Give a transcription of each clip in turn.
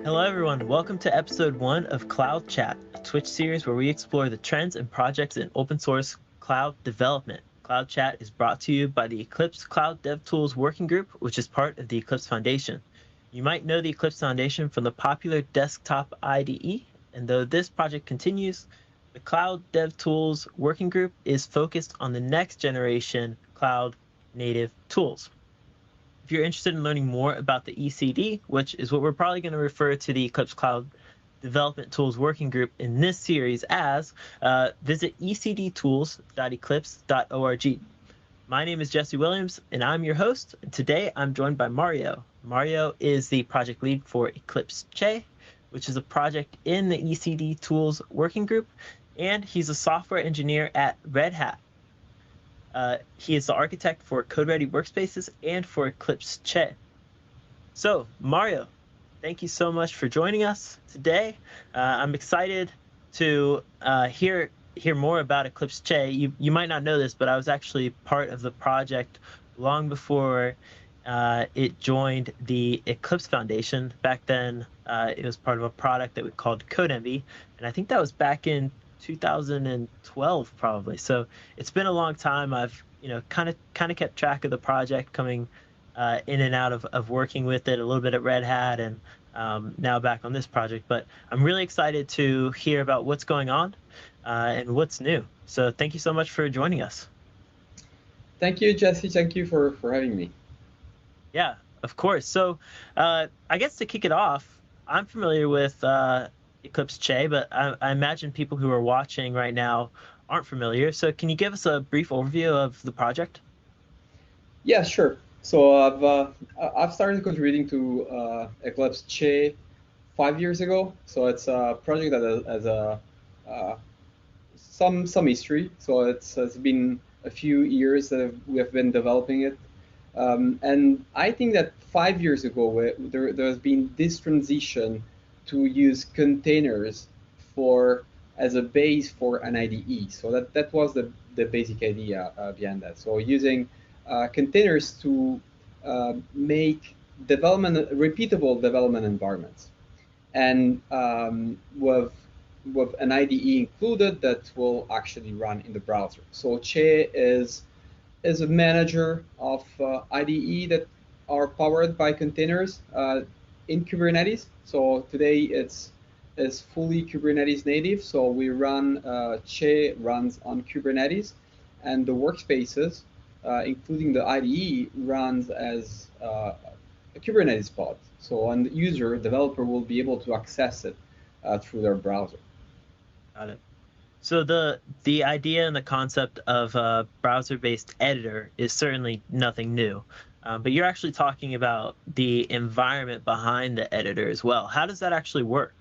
Hello, everyone. Welcome to episode 1 of Cloud Chat, a Twitch series where we explore the trends and projects in open source cloud development. Cloud Chat is brought to you by the Eclipse Cloud Dev Tools Working Group, which is part of the Eclipse Foundation. You might know the Eclipse Foundation from the popular desktop IDE, and though this project continues, the Cloud Dev Tools Working Group is focused on the next generation cloud native tools. If you're interested in learning more about the ECD, which is what we're probably going to refer to the Eclipse Cloud Development Tools Working Group in this series as, visit ecdtools.eclipse.org. My name is Jesse Williams, and I'm your host. And today, I'm joined by Mario. Mario is the project lead for Eclipse Che, which is a project in the ECD Tools Working Group, and he's a software engineer at Red Hat. He is the architect for code-ready workspaces and for Eclipse Che. So, Mario, thank you so much for joining us today. I'm excited to hear more about Eclipse Che. You might not know this, but I was actually part of the project long before it joined the Eclipse Foundation. Back then, it was part of a product that we called CodeEnvy, and I think that was back in 2012 probably. So it's been a long time. I've kind of kept track of the project, coming in and out of working with it a little bit at Red Hat, and now back on this project. But I'm really excited to hear about what's going on and what's new. So thank you so much for joining us. Thank you, Jesse. Thank you for having me. Yeah, of course. So I guess to kick it off, I'm familiar with Eclipse Che, but I imagine people who are watching right now aren't familiar. So can you give us a brief overview of the project? Yeah, sure. So I've started contributing to Eclipse Che 5 years ago. So it's a project that has uh, some history. So it's been a few years that we have been developing it. And I think that 5 years ago there's been this transition to use containers for as a base for an IDE. So that was the basic idea behind that. So using containers to make repeatable development environments, and with an IDE included that will actually run in the browser. So Che is a manager of IDE that are powered by containers in Kubernetes. So today it's fully Kubernetes native. So we run Che runs on Kubernetes, and the workspaces, including the IDE, runs as a Kubernetes pod. So an user, developer, will be able to access it through their browser. Got it. So the idea and the concept of a browser-based editor is certainly nothing new, but you're actually talking about the environment behind the editor as well. How does that actually work?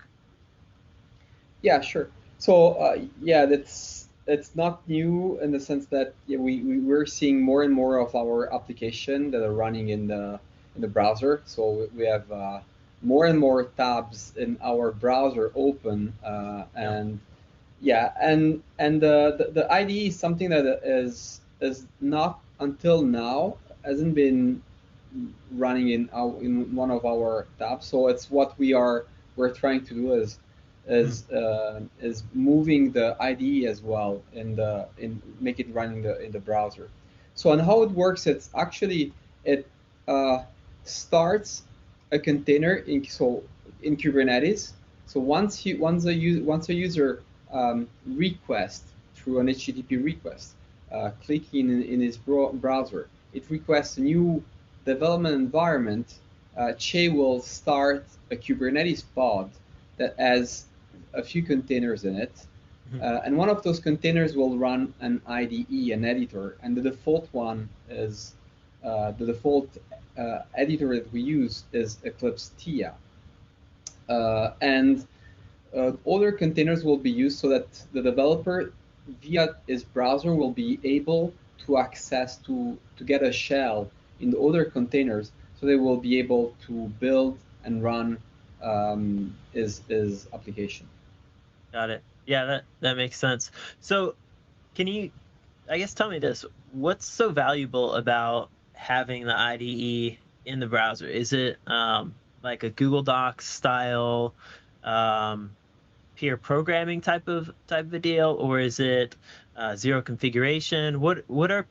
Yeah, sure. So yeah, it's not new in the sense that we're seeing more and more of our application that are running in the browser. So we have more and more tabs in our browser open, and yeah, and the IDE is something that is not until now hasn't been running in one of our tabs. So it's what we're trying to do is moving the IDE as well in make it run in the browser. So and how it works, it's actually it starts a container in Kubernetes. So once a user request through an HTTP request, clicking in his browser, it requests a new development environment. Che will start a Kubernetes pod that has a few containers in it. And one of those containers will run an IDE, an editor, and the default one is the default editor that we use is Eclipse TIA. And other containers will be used so that the developer via his browser will be able to access to get a shell in the other containers, so they will be able to build and run his application. Got it. Yeah, that makes sense. So can you, I guess, tell me this: what's so valuable about having the IDE in the browser? Is it like a Google Docs style um, peer programming type of a deal, or is it zero configuration? What are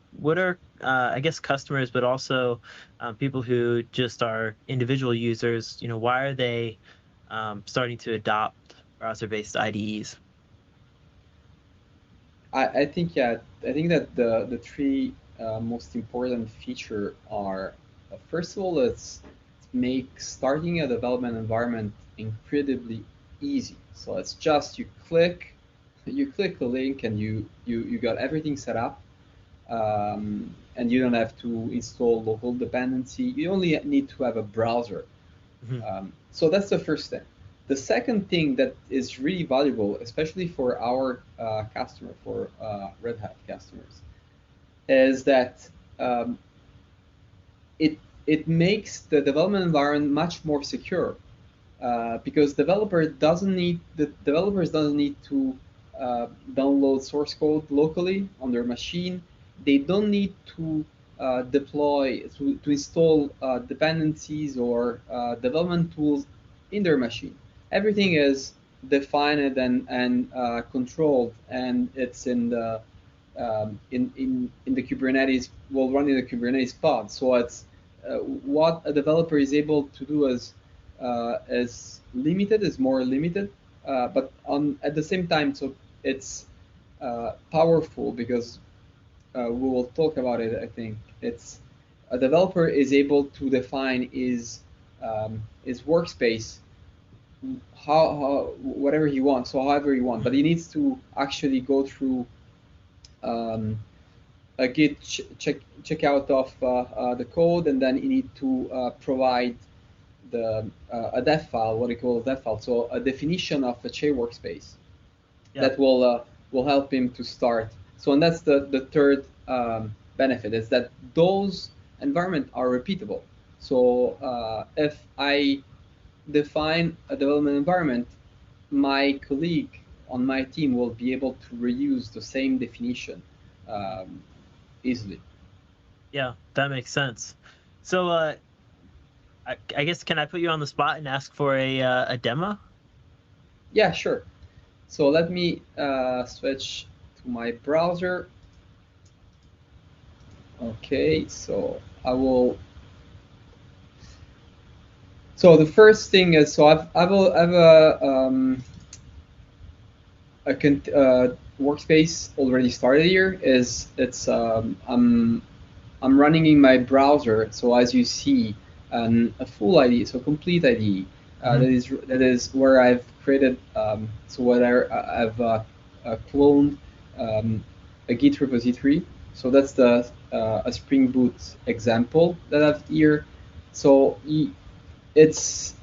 I guess customers, but also people who just are individual users? Why are they starting to adopt browser-based IDEs? I think, yeah, I think that the three most important feature are, first of all, it's make starting a development environment incredibly easy. So it's just you click the link and you got everything set up, and you don't have to install local dependency. You only need to have a browser. Mhm. So that's the first thing. The second thing that is really valuable, especially for our customer, for Red Hat customers, is that um, it it makes the development environment much more secure, because the developers doesn't need to download source code locally on their machine. They don't need to to install dependencies or development tools in their machine. Everything is defined and controlled, and it's in the Kubernetes, will run in the Kubernetes pod. So it's what a developer is able to do is more limited, but on at the same time, so it's powerful because we will talk about it. I think it's a developer is able to define his workspace how whatever he wants, so however he wants, but he needs to actually go through um, a git checkout of the code, and then you need to provide a dev file, what we call a dev file, so a definition of a Che workspace Yeah. that will help him to start. So, and that's the third benefit, is that those environments are repeatable. So if I define a development environment, my colleague on my team will be able to reuse the same definition um, easily. Yeah, that makes sense. So, I guess can I put you on the spot and ask for a demo? Yeah, sure. So let me switch to my browser. Okay, so I will. So the first thing is, so I've a workspace already started here. I'm running in my browser. So as you see, a full IDE, so complete IDE. Mhm. That is where I've created. So what I've cloned a Git repository. So that's the a Spring Boot example that I've here. So it's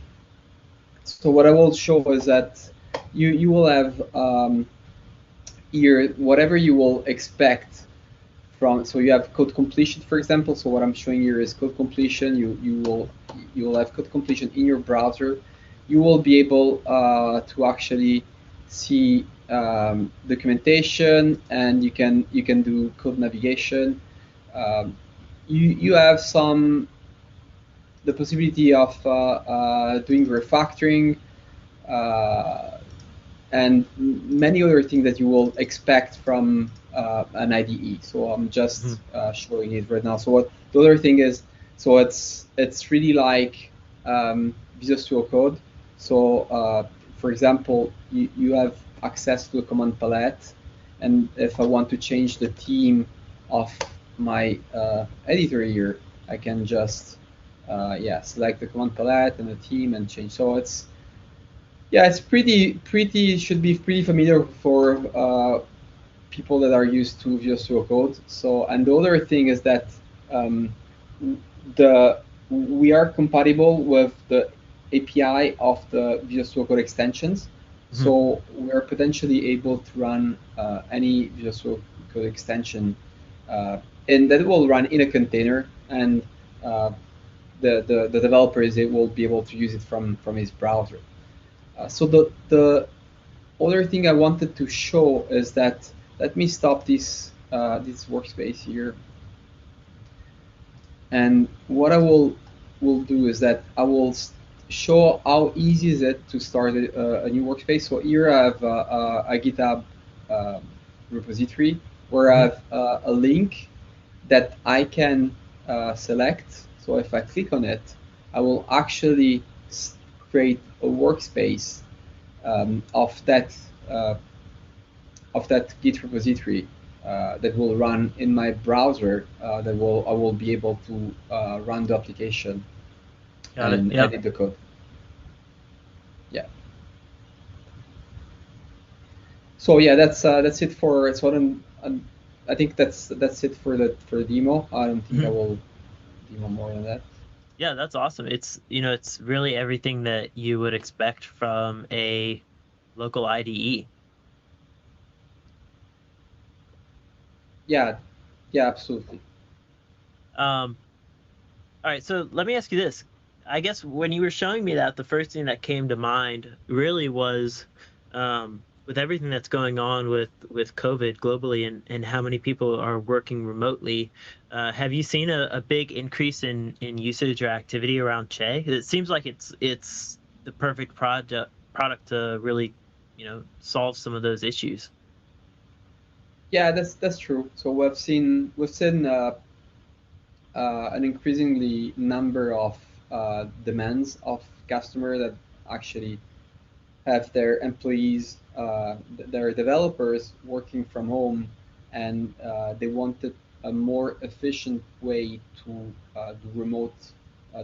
so what I will show is that you will have here whatever you will expect from. So you have code completion, for example. So what I'm showing here is code completion. You will have code completion in your browser. You will be able to actually see documentation, and you can do code navigation. You have the possibility of doing refactoring, uh, and many other things that you will expect from an IDE. So I'm just Mhm. showing it right now. So what the other thing is, so it's really like Visual Studio Code. So for example, you have access to a command palette, and if I want to change the theme of my editor here, I can just select the command palette and the theme and change. So it's pretty should be pretty familiar for people that are used to Visual Studio Code. So, and the other thing is that um, the we are compatible with the API of the Visual Studio Code extensions. Mhm. So we are potentially able to run any Visual Studio Code extension, and that will run in a container, and uh, the developer will be able to use it from his browser. So the other thing I wanted to show is that, let me stop this workspace here, and what I will do is that I will show how easy is it to start a new workspace. So here I have a GitHub uh, repository where I Mhm. have a link that I can select. So if I click on it, I will actually create a workspace of uh, that Git repository that will run in my browser. I will be able to run the application Got it. and Yeah. edit the code. Yeah. So yeah, that's it for so I think that's it for the demo. I don't think I Mhm. will demo more than that. Yeah, that's awesome. It's, it's really everything that you would expect from a local IDE. Yeah, yeah, absolutely. Um, all right, so let me ask you this. I guess when you were showing me that, the first thing that came to mind really was, with everything that's going on with COVID globally and how many people are working remotely, have you seen a big increase in usage or activity around Che? It seems like it's the perfect product to really, solve some of those issues. Yeah, that's true. So we've seen an increasingly number of demands of customer that actually have their employees, their developers working from home, and they wanted a more efficient way to do remote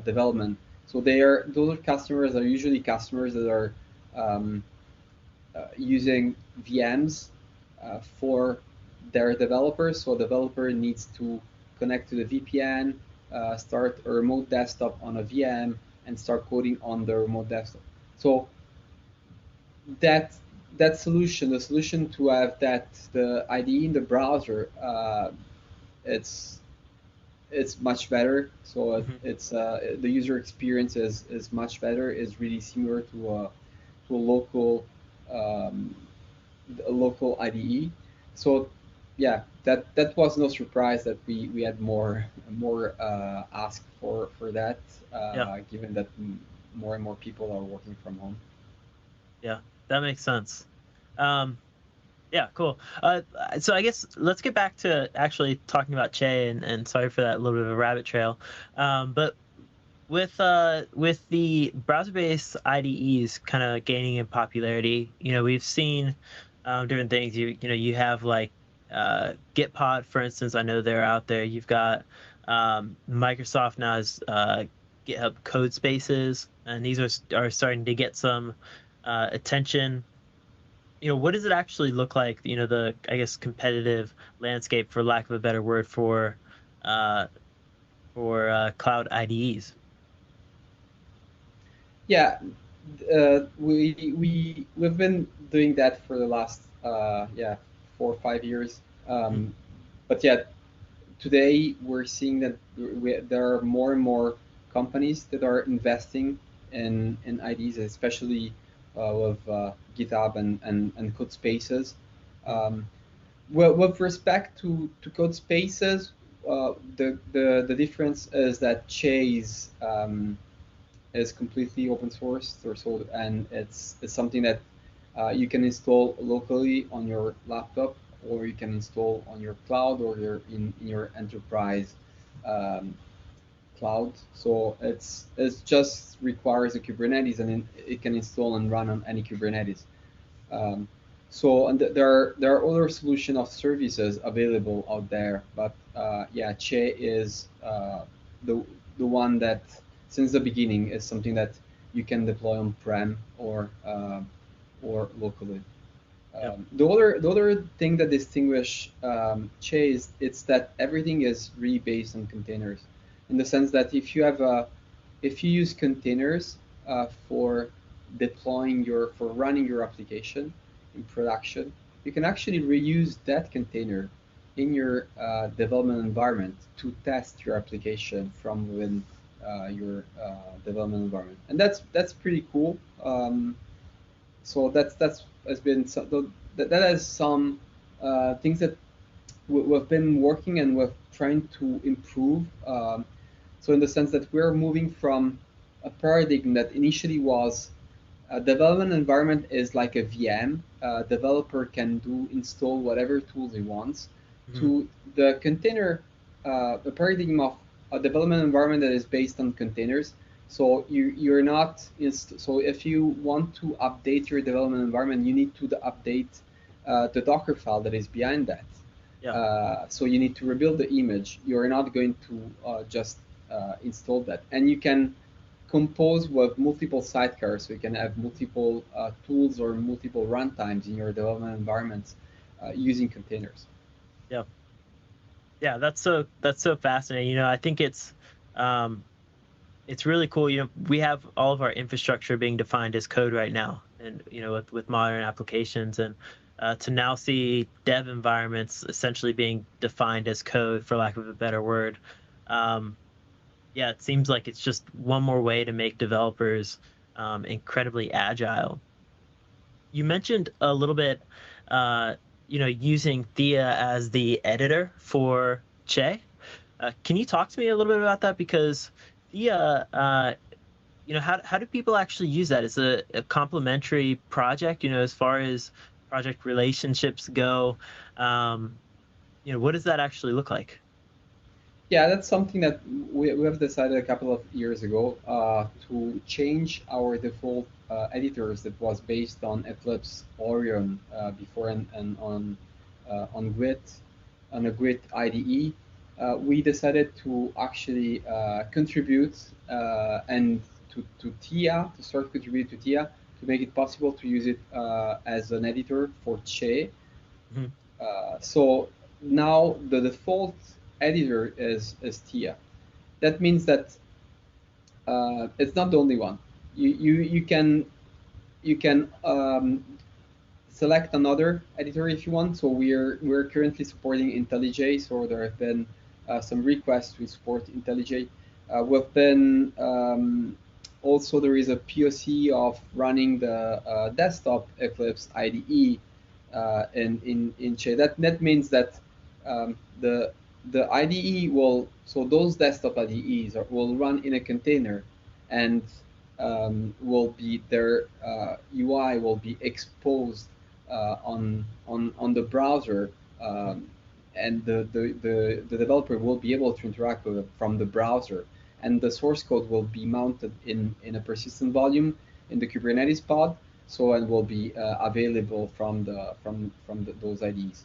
development. So those customers are usually customers that are um, using VMs for their developers. So a developer needs to connect to the VPN, start a remote desktop on a VM, and start coding on the remote desktop. So that that solution, the solution to have the IDE in the browser, it's it's much better. So Mhm. it's the user experience is much better. Is really similar to um, a local IDE. So yeah, that was no surprise that we had more ask for that, Yeah. given that more and more people are working from home. Yeah, that makes sense. Um, yeah, cool. So I guess let's get back to actually talking about Che and sorry for that little bit of a rabbit trail. But with the browser-based IDEs kind of gaining in popularity, we've seen different things. You have like Gitpod, for instance. I know they're out there. You've got Microsoft now has GitHub Code Spaces, and these are starting to get some attention. What does it actually look like? The, I guess, competitive landscape, for lack of a better word, uh, for cloud IDEs. Yeah, we've been doing that for the last 4 or 5 years. Mhm. But yeah, today we're seeing that there are more and more companies that are investing in IDs, especially with GitHub and code spaces. Mhm. Um, well, with respect to code spaces, the difference is that Chase is completely open source or so, and it's something that you can install locally on your laptop, or you can install on your cloud, or in your enterprise um, cloud. So it's just requires a Kubernetes, and it can install and run on any Kubernetes. Um, so and there are other solution of services available out there, but yeah, Che is the the one that since the beginning is something that you can deploy on prem or locally. Yep. The other thing that distinguish Che is it's that everything is really based on containers, in the sense that if you use containers for running your application in production, you can actually reuse that container in your development environment to test your application from within your development environment, and that's pretty cool. So that's has been that has some things that we've been working and we're trying to improve. So in the sense that we're moving from a paradigm that initially was a development environment is like a VM. A developer can install whatever tools he wants. Hmm. To the container, the paradigm of a development environment that is based on containers. So you're not so if you want to update your development environment, you need to update the Docker file that is behind that. Yeah. So you need to rebuild the image. You're not going to just install that, and you can compose with multiple sidecars, so you can have multiple tools or multiple runtimes in your development environments using containers. Yeah. Yeah, that's so fascinating. I think um it's really cool. We have all of our infrastructure being defined as code right now, and with modern applications, and to now see dev environments essentially being defined as code, for lack of a better word. Um, yeah, it seems like it's just one more way to make developers incredibly agile. You mentioned a little bit, uh, using Thea as the editor for Che. Can you talk to me a little bit about that? Because Thea, how do people actually use that? Is it a complementary project, as far as project relationships go? Um, what does that actually look like? Yeah, that's something that we have decided a couple of years ago to change our default editors that was based on Eclipse Orion before and on Grid, on a Grid IDE. We decided to actually contribute and to TIA, to start contribute to TIA, to make it possible to use it as an editor for Che. Mhm. So now the default editor is Tia. That means that it's not the only one. You can select another editor if you want. So we're currently supporting IntelliJ. So there have been some requests to support IntelliJ. We've been also there is a POC of running the desktop Eclipse IDE in Che. That means that the IDE will, so those desktop IDEs will run in a container, and will be their UI will be exposed on the browser, and the developer will be able to interact with it from the browser, and the source code will be mounted in a persistent volume in the Kubernetes pod, so and will be available from those IDs.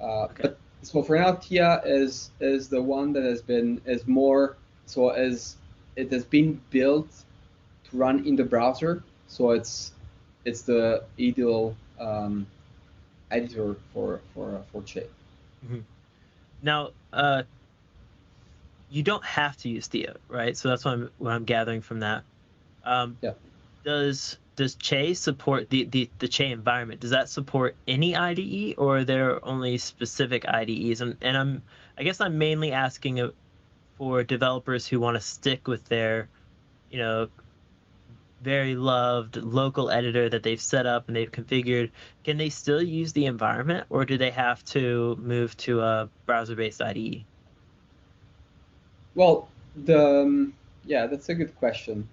Okay. But so for now, Tia is the one that has been is more so as it has been built to run in the browser, so it's the ideal editor for Che. Mhm. Now, you don't have to use Thea, right? So that's what I'm gathering from that. Um, Yeah. does Che support the Che environment? Does that support any IDE, or are there only specific IDEs? And I guess I'm mainly asking for developers who want to stick with their, you know, very loved local editor that they've set up and they've configured. Can they still use the environment, or do they have to move to a browser-based IDE? Well, the yeah, that's a good question.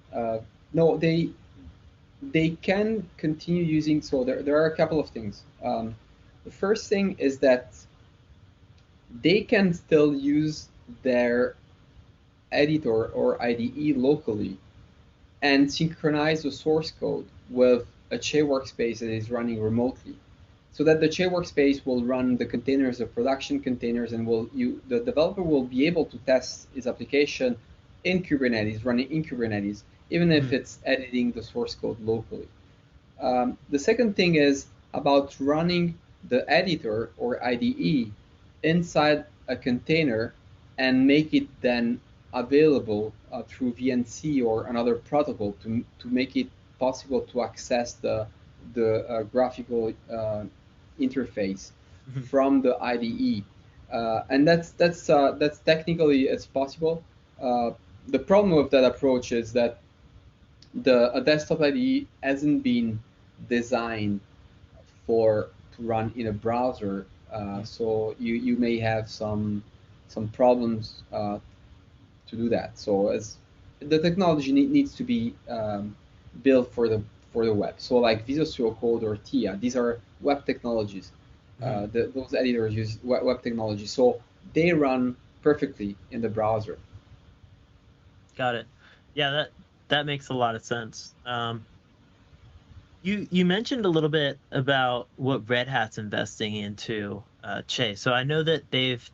No, they can continue using. So there are a couple of things. The first thing is that they can still use their editor or IDE locally and synchronize the source code with a Che workspace that is running remotely, so that the Che workspace will run the containers, the production containers, and the developer will be able to test his application in Kubernetes, running in Kubernetes, even if Mhm. it's editing the source code locally. The second thing is about running the editor or IDE inside a container and make it then available through VNC or another protocol to make it possible to access the graphical interface Mhm. from the IDE. And that's technically it's possible. Uh, the problem with that approach is that the a desktop IDE hasn't been designed for to run in a browser, Mhm. so you may have some problems to do that. So as the technology needs to be built for the web. So like Visual Studio Code or TIA, these are web technologies. Those editors use web technology, so they run perfectly in the browser. Got it. Yeah, that makes a lot of sense. You mentioned a little bit about what Red Hat's investing into Che. So I know that they've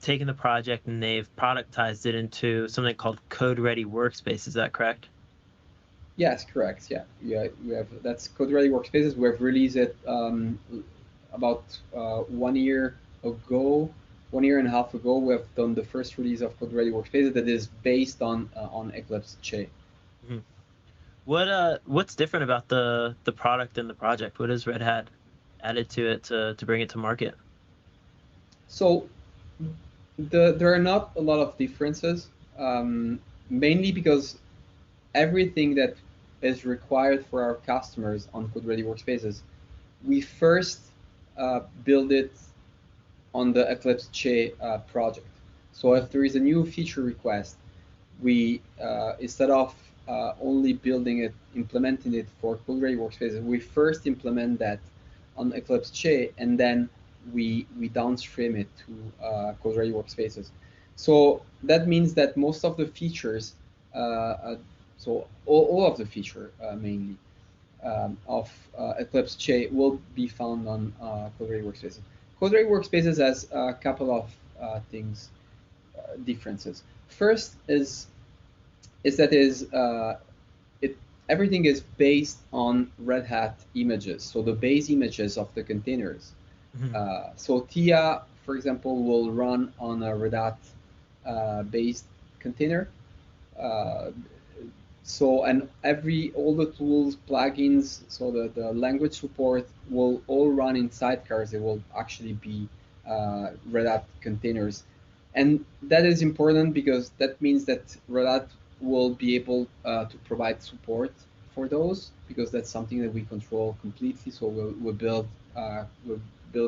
taken the project and they've productized it into something called Code Ready Workspace. Is that correct? Yes, correct. Yeah, we have that's Code Ready Workspaces. We have released it about 1 year ago, 1 year and a half ago. We have done the first release of Code Ready Workspaces that is based on Eclipse Che. Mhm. What's different about the product and the project? What has Red Hat added to it to bring it to market? So there are not a lot of differences, mainly because everything that is required for our customers on Code Ready Workspaces, we first build it on the Eclipse Che project. So if there is a new feature request, we instead of only building it, implementing it for Code Ready Workspaces, we first implement that on Eclipse Che, and then we downstream it to Code Ready Workspaces. So that means that most of the features, so all of the feature mainly of Eclipse Che will be found on Code Ready Workspaces. Code Ready Workspaces has a couple of things, differences. First is that it everything is based on Red Hat images, so the base images of the containers. So TIA, for example, will run on a Red Hat based container. So and all the tools, plugins, so the language support will all run in sidecars. They will actually be Red Hat containers, and that is important because that means that Red Hat will be able to provide support for those, because that's something that we control completely. So we'll build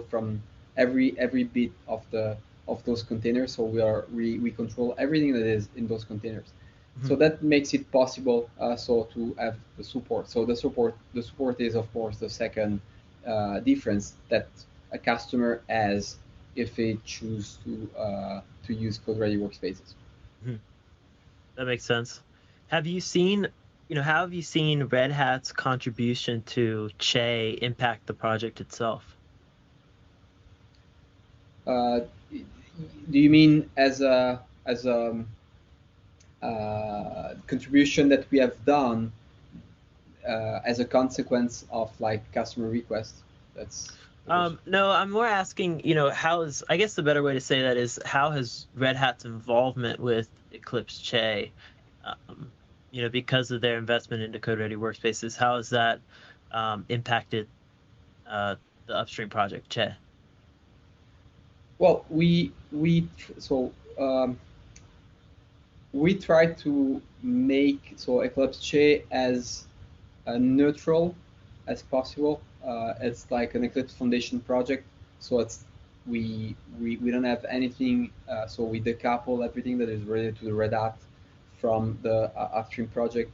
from every bit of those containers. So we control everything that is in those containers. So that makes it possible so to have the support. So the support is of course the second difference that a customer has if they choose to use Code Ready Workspaces. That makes sense. Have you seen, how have you seen Red Hat's contribution to Che impact the project itself? Do you mean as a contribution that we have done as a consequence of like customer requests? That's No, I'm more asking, I guess the better way to say that is how has Red Hat's involvement with Eclipse Che, um, because of their investment into Code Ready Workspaces, how has that impacted uh, the upstream project Che? well, so we try to make so Eclipse Che as neutral as possible. It's like an Eclipse Foundation project, so we don't have anything. So we decouple everything that is related to the Red Hat from the upstream project,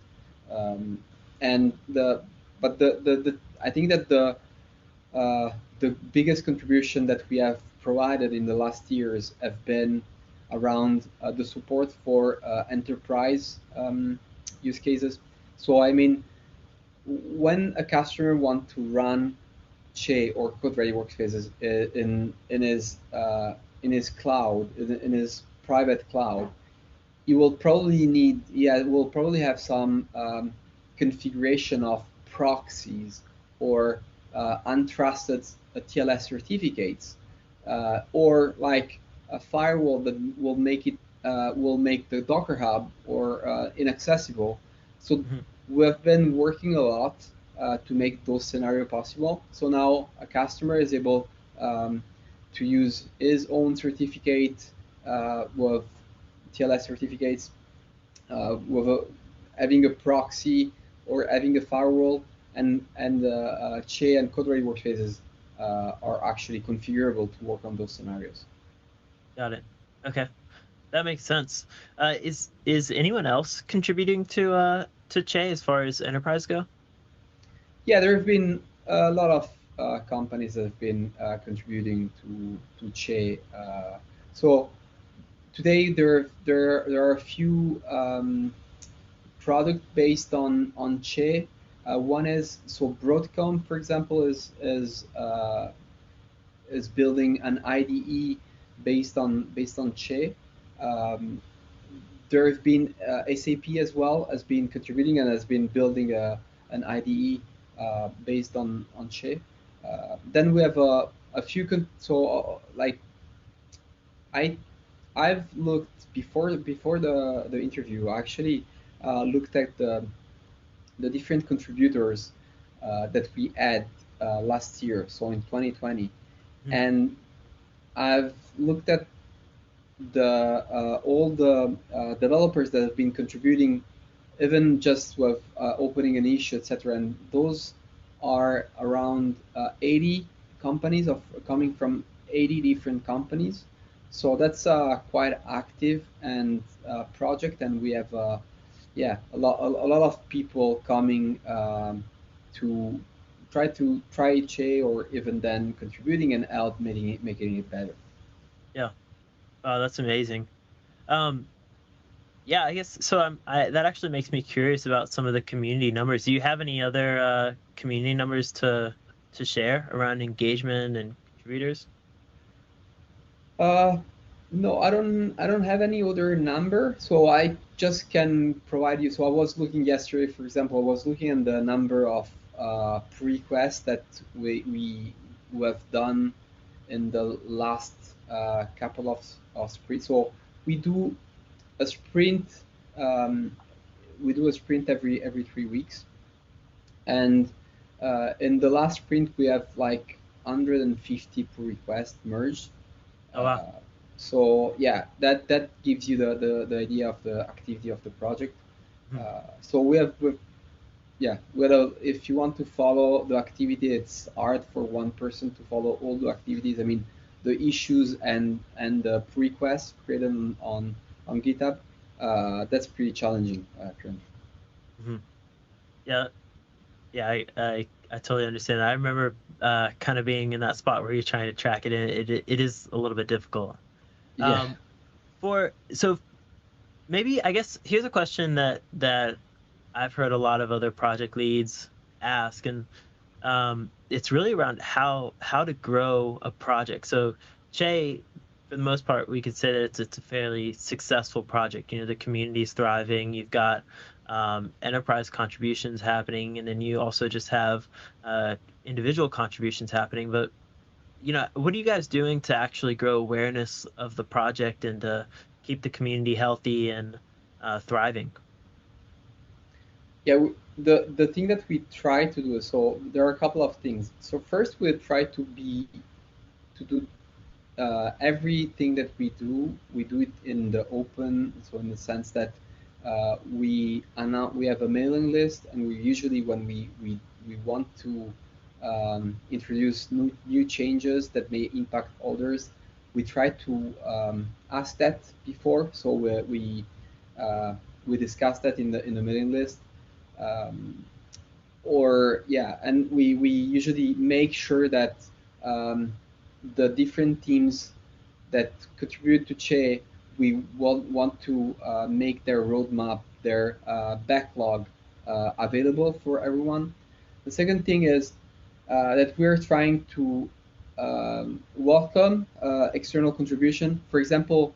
and I think that the biggest contribution that we have provided in the last years have been around the support for enterprise use cases. So I mean, when a customer wants to run Che or Code Ready Workspaces in his cloud, in his private cloud, will probably have some configuration of proxies or untrusted TLS certificates, or like a firewall that will make the Docker Hub or inaccessible. So Mhm. we have been working a lot to make those scenarios possible. So now a customer is able to use his own certificate with TLS certificates, having a proxy or having a firewall, and Che and Code Ready Workspaces are actually configurable to work on those scenarios. Got it. Okay. That makes sense. Is anyone else contributing to Che as far as enterprise go? Yeah, there have been a lot of companies that have been contributing to Che. So today there are a few product based on Che. One is so Broadcom, for example, is building an IDE based on Che. Um, there have been SAP as well has been contributing and has been building an IDE based on Che. Then we have a few like I I've looked before the interview. I actually looked at the different contributors that we had last year, so in 2020, Hmm. and I've looked at the all the developers that have been contributing, even just with opening an issue, etc. And those are around 80 companies of coming from 80 different companies. So that's quite active and project, and we have yeah a lot of people coming to try Che or even then contributing and help making it better. Yeah. Oh, that's amazing. Um, yeah, I guess so. That actually makes me curious about some of the community numbers. Do you have any other community numbers to share around engagement and contributors? Uh, no, I don't have any other number, so I just can provide you. So I was looking yesterday, for example, I was looking at the number of pull requests that we have done in the last couple of sprints. So we do a sprint, um, we do a sprint every 3 weeks, and in the last sprint we have like 150 pull requests merged. Oh wow. uh, so yeah, that gives you the idea of the activity of the project. Mhm. So we've yeah, whether if you want to follow the activity, it's hard for one person to follow all the activities. I mean, the issues and the pull requests created on GitHub, that's pretty challenging currently. Mhm. Yeah, yeah, I totally understand. I remember kind of being in that spot where you're trying to track it, and it is a little bit difficult. Yeah. Um, for so maybe I guess here's a question that I've heard a lot of other project leads ask, and it's really around how to grow a project. So Che, for the most part, we could say that it's a fairly successful project. You know, the community's thriving. You've got enterprise contributions happening, and then you also just have individual contributions happening. But you know, what are you guys doing to actually grow awareness of the project and to keep the community healthy and thriving? Yeah, the thing that we try to do, so there are a couple of things. So first we try to do everything that we do it in the open. So in the sense that we have a mailing list, and we usually when we want to introduce new changes that may impact others, we try to ask that before. So we discuss that in the mailing list. Um, or yeah, and we usually make sure that um, the different teams that contribute to Che, we want to make their roadmap, their backlog available for everyone. The second thing is that we're trying to welcome external contribution. For example,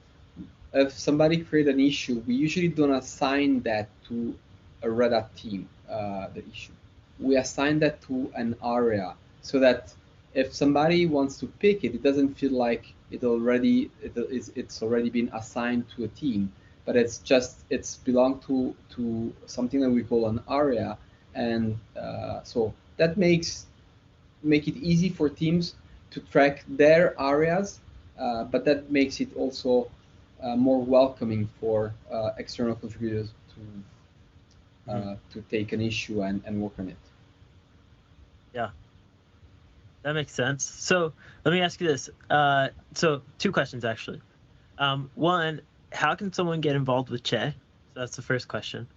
if somebody create an issue, we usually don't assign that to a Red Hat team, the issue. We assign that to an area so that if somebody wants to pick it, it doesn't feel like it's already been assigned to a team, but it's belong to something that we call an area, and so that make it easy for teams to track their areas, but that makes it also more welcoming for external contributors Mhm. to take an issue and work on it. Yeah. That makes sense. So let me ask you this. So two questions actually. One, how can someone get involved with Che? So that's the first question.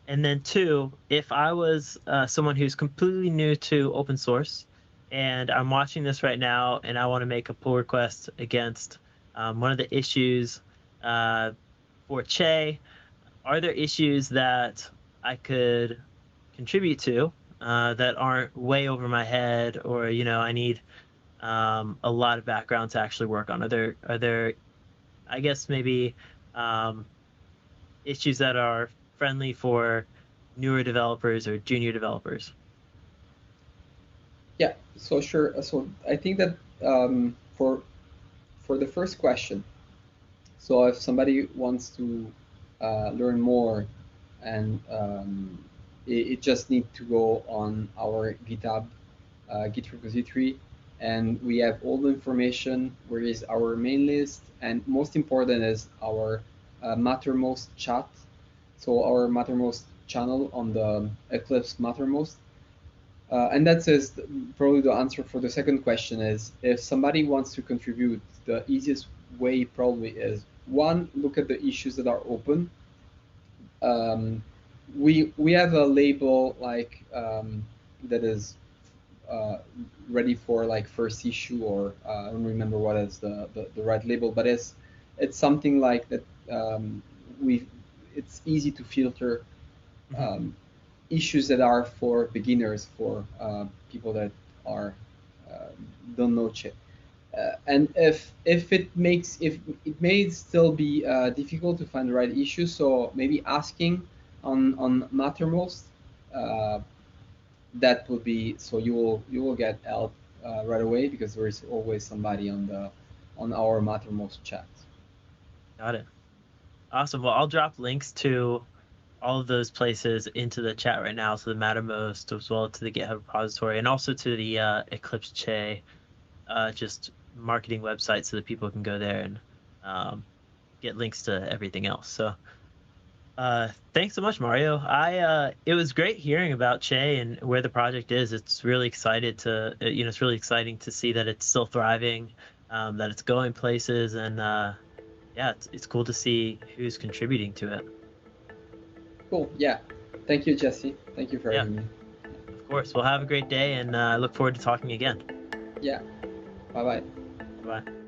And then two, if I was someone who's completely new to open source and I'm watching this right now and I want to make a pull request against one of the issues for Che, are there issues that I could contribute to that aren't way over my head, or I need a lot of background to actually work on? Are there I guess maybe um, issues that are friendly for newer developers or junior developers? Yeah, so sure. So I think that for the first question, so if somebody wants to learn more, and it just need to go on our GitHub, Git repository, and we have all the information. Where is our main list, and most important is our Mattermost chat. So our Mattermost channel on the Eclipse Mattermost. And that says probably the answer for the second question is, if somebody wants to contribute, the easiest way probably is, one, look at the issues that are open. We have a label like that is ready for like first issue, or I don't remember what is the right label, but it's something like that. We It's easy to filter um, issues that are for beginners, for people that are uh, don't know Che. And if it may still be difficult to find the right issue, so maybe asking on Mattermost, uh, that would be, so you will get help right away, because there is always somebody on our Mattermost chat. Got it. Awesome. Well, I'll drop links to all of those places into the chat right now, so the Mattermost, as well to the GitHub repository, and also to the Eclipse Che just marketing website, so that people can go there and get links to everything else. So thanks so much, Mario. It was great hearing about Che and where the project is. It's really it's really exciting to see that it's still thriving, that it's going places, and yeah, it's cool to see who's contributing to it. Cool. Yeah. Thank you, Jesse. Thank you for Yeah, having me. of course. Well, have a great day, and I look forward to talking again. Yeah. Bye bye. Bye.